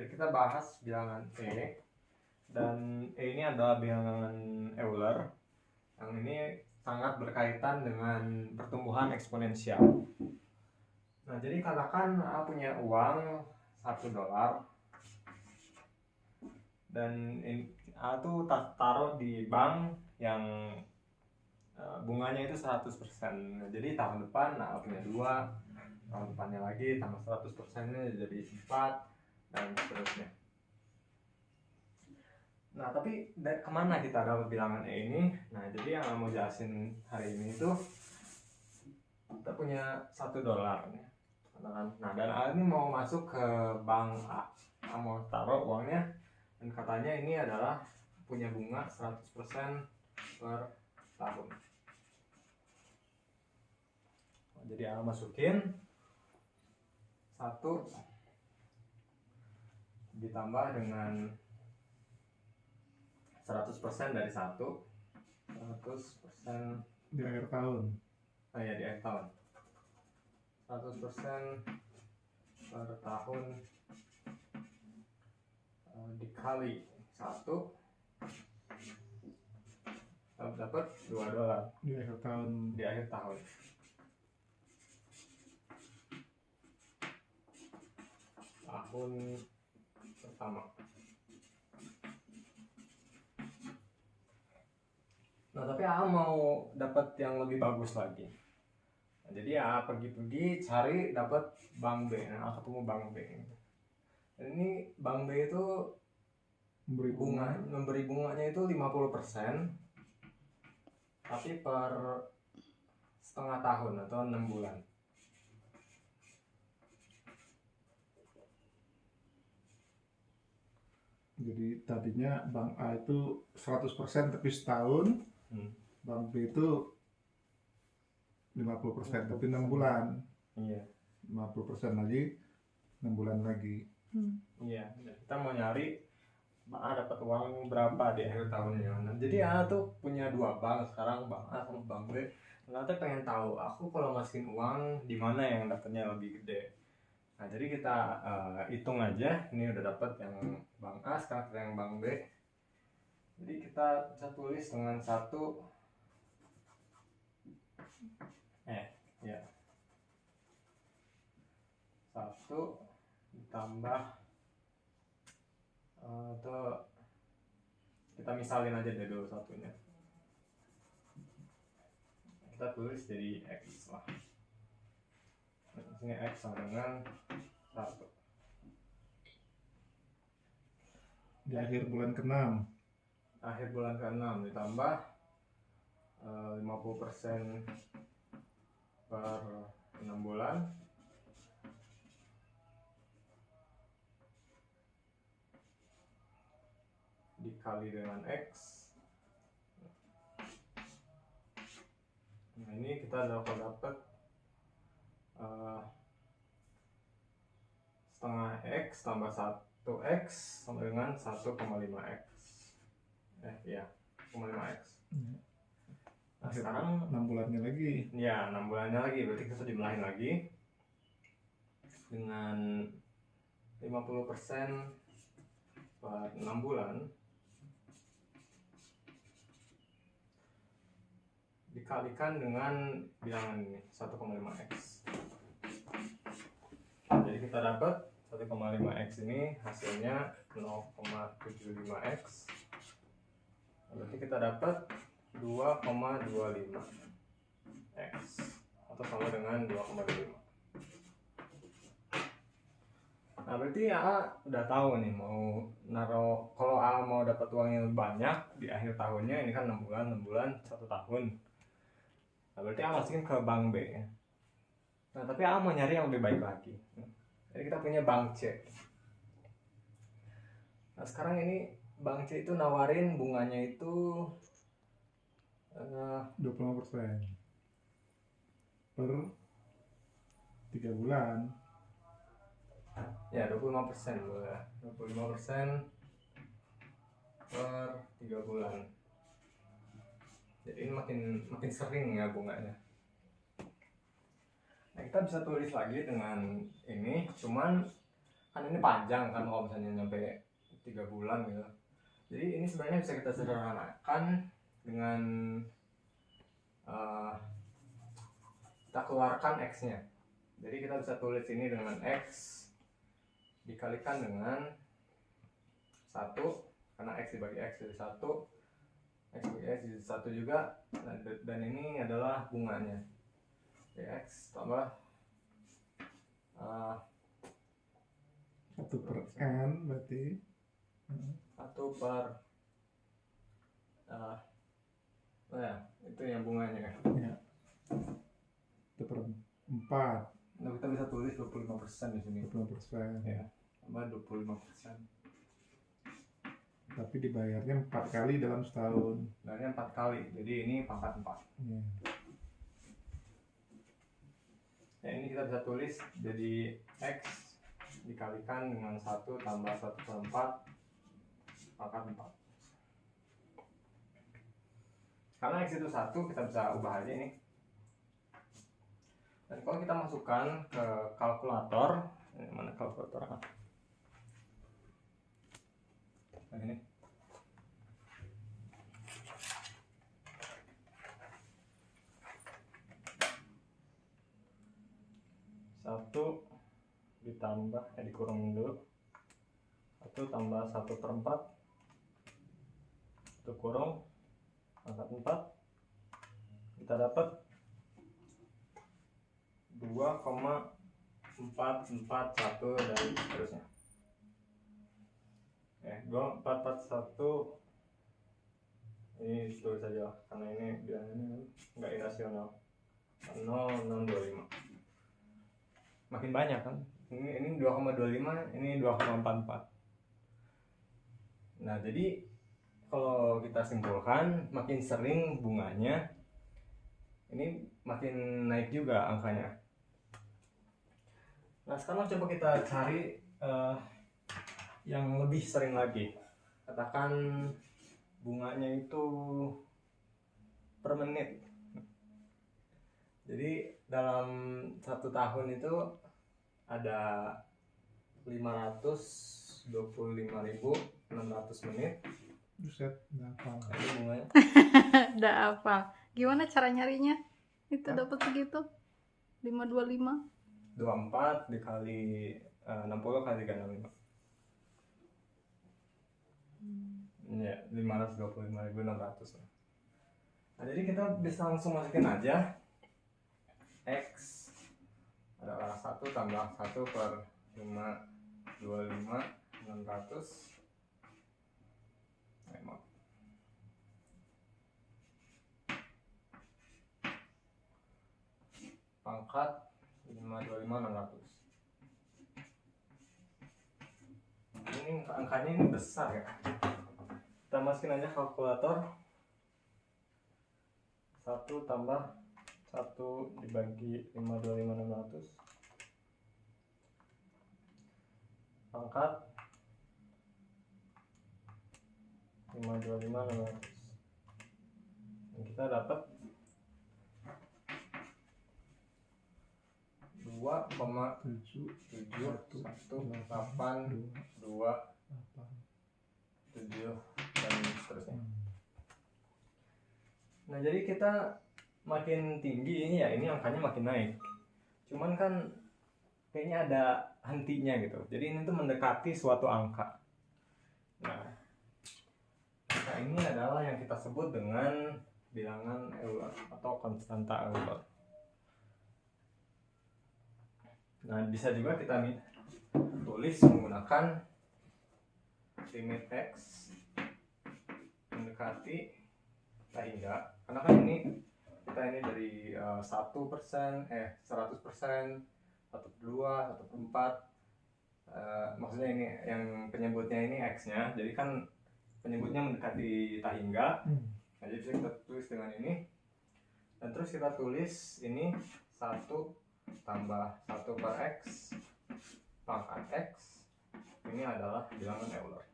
kita bahas bilangan E, dan E ini adalah bilangan Euler yang ini sangat berkaitan dengan pertumbuhan eksponensial. Nah, jadi katakan A punya uang $1 dan A tuh taruh di bank yang bunganya itu 100%. Nah, jadi tahun depan A punya 2, tahun depannya lagi tambah 100%-nya jadi 4 dan seterusnya. Nah, tapi kemana kita dapat bilangan E ini? Nah, jadi yang mau jelasin hari ini itu kita punya $1. Nah, dan A ini mau masuk ke bank A. A mau taruh uangnya dan katanya ini adalah punya bunga 100% per tahun. Jadi A masukin 1 ditambah dengan 100% dari 100% di akhir tahun. Ya di akhir tahun 100% per tahun dikali 1 dapat $2 di akhir tahun. Tahun pertama. Nah, tapi A mau dapat yang lebih bagus lagi. Nah, jadi A pergi cari dapat bank B. Nah, A ketemu bank B. Dan ini bank B itu memberi bunganya itu 50%, tapi per setengah tahun atau 6 bulan. Jadi tadinya bank A itu 100% tapi setahun, bank B itu 50% tapi 6 bulan. Iya. 50% lagi, 6 bulan lagi. Iya, kita mau nyari A dapat uang berapa di akhir tahunnya. Nah, jadi A tuh punya 2 bank sekarang, bank A sama bank B. Nanti pengen tahu aku kalau masukin uang di mana yang dapatnya lebih gede. Nah, jadi kita hitung aja. Ini udah dapat yang bank A, sekarang yang bank B. Jadi kita bisa tulis dengan 1 ditambah atau kita misalin aja deh dulu satunya. Kita tulis jadi X lah. Di sini X sama dengan 1. Di akhir bulan ke-6. Akhir bulan ke-6 ditambah 50% per 6 bulan dikali dengan X. Nah, ini kita dapat setengah X tambah 1X sama dengan 1,5X. 0,5X. Nah, sekarang 6 bulannya lagi. Ya, 6 bulannya lagi. Berarti kita dimulain lagi dengan 50% per 6 bulan dikalikan dengan bilangan ini 1,5X. Jadi kita dapat 1,5X ini hasilnya 0,75X. Berarti kita dapat 2,25X atau sama dengan 2,25. Nah, berarti A udah tahu nih mau naruh, kalau A mau dapat uang yang banyak di akhir tahunnya, ini kan 6 bulan 1 tahun. Nah, berarti A masukin ke bank B. Nah, tapi A mau nyari yang lebih baik lagi. Jadi kita punya bank C. Nah, sekarang ini bank C itu nawarin bunganya itu 25% per 3 bulan. Ya, 25% boleh. 25% per 3 bulan. Jadi ini makin sering ya bunganya. Nah, kita bisa tulis lagi dengan ini, cuman kan ini panjang kan kalau misalnya nyampe 3 bulan gitu. Jadi ini sebenarnya bisa kita sederhanakan dengan kita keluarkan X-nya. Jadi kita bisa tulis ini dengan X dikalikan dengan 1, karena X dibagi X jadi 1, X bagi X jadi 1 juga, dan ini adalah bunganya. X tambah 1 per N berarti 1 per ya, itu yang bunganya kan. ya, 1 per 4. Nah, kita bisa tulis 25% di sini. 25%. Ya, tambah 25%. Tapi dibayarnya 4 kali dalam setahun. Bayarnya 4 kali, jadi ini pangkat 4. Ya. Ya, ini kita bisa tulis jadi X dikalikan dengan 1 tambah 1 per 4 pangkat 4. Karena X itu 1, kita bisa ubah aja ini. Dan kalau kita masukkan ke kalkulator, ini mana kalkulator? Nah, ini. Satu ditambah, dikurang dulu. 1 tambah 1 per 4 itu kurung pangkat 4, kita dapat 2,441 dan seterusnya. 2,441 ini tulis saja karena ini bilangnya nggak irasional. 0,625 makin banyak kan, ini 2,25, ini 2,44. Nah, jadi kalau kita simpulkan, makin sering bunganya ini makin naik juga angkanya. Nah, sekarang coba kita cari yang lebih sering lagi. Katakan bunganya itu per menit. Jadi dalam 1 tahun itu ada 525.600 menit. Buset, berapa? Ini bunganya. Udah apa? Gimana cara nyarinya? Itu dapat segitu? 525. 24 dikali 60 kali 365. Ya, 525.600. Nah, jadi kita bisa langsung masukin aja X adalah 1 tambah 1 per 525.600 pangkat 525.600. Ini angkanya ini besar ya. Kita masukin aja kalkulator. 1 tambah 1 dibagi 525.600 pangkat 525.600. Dan kita dapat 2,71827 dan seterusnya. Nah, jadi kita makin tinggi ini ya, ini angkanya makin naik. Cuman kan kayaknya ada hentinya gitu. Jadi ini tuh mendekati suatu angka. Nah, angka ini adalah yang kita sebut dengan bilangan Euler atau konstanta Euler. Nah, bisa juga kita tulis menggunakan limit X mendekati hingga, karena kan ini kita ini dari 1%, 100%, 1/2, 1/4. Maksudnya ini yang penyebutnya ini X-nya, jadi kan penyebutnya mendekati hingga. Nah, jadi bisa kita tulis dengan ini, dan terus kita tulis ini 1 tambah 1 per X pangkat X, ini adalah bilangan Euler.